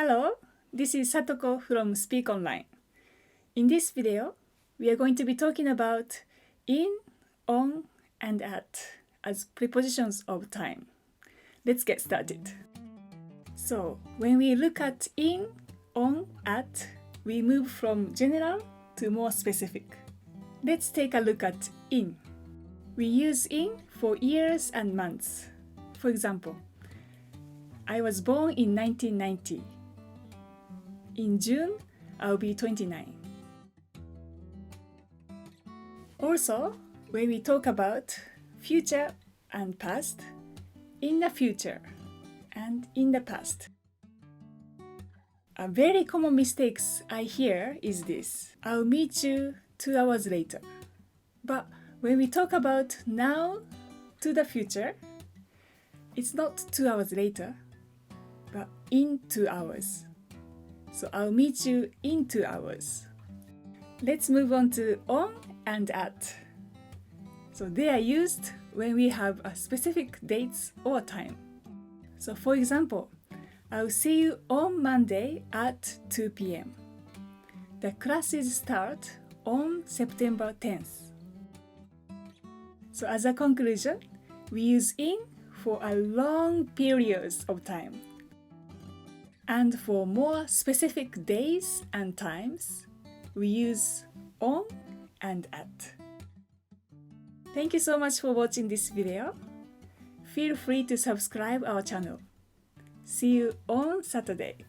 Hello, this is Satoko from Speak Online. In this video, we are going to be talking about in, on, and at as prepositions of time. Let's get started. So, when we look at in, on, at, we move from general to more specific. Let's take a look at in. We use in for years and months. For example, I was born in 1990. In June, I'll be 29. Also, when we talk about future and past, in the future and in the past. A very common mistake I hear is this: I'll meet you 2 hours later. But when we talk about now to the future, it's not 2 hours later, but in 2 hours. So I'll meet you in 2 hours. Let's move on to on and at. So they are used when we have a specific dates or time. So for example, I'll see you on Monday at 2 p.m. The classes start on September 10th. So as a conclusion, we use in for a long periods of time. And for more specific days and times, we use on and at. Thank you so much for watching this video. Feel free to subscribe our channel. See you on Saturday.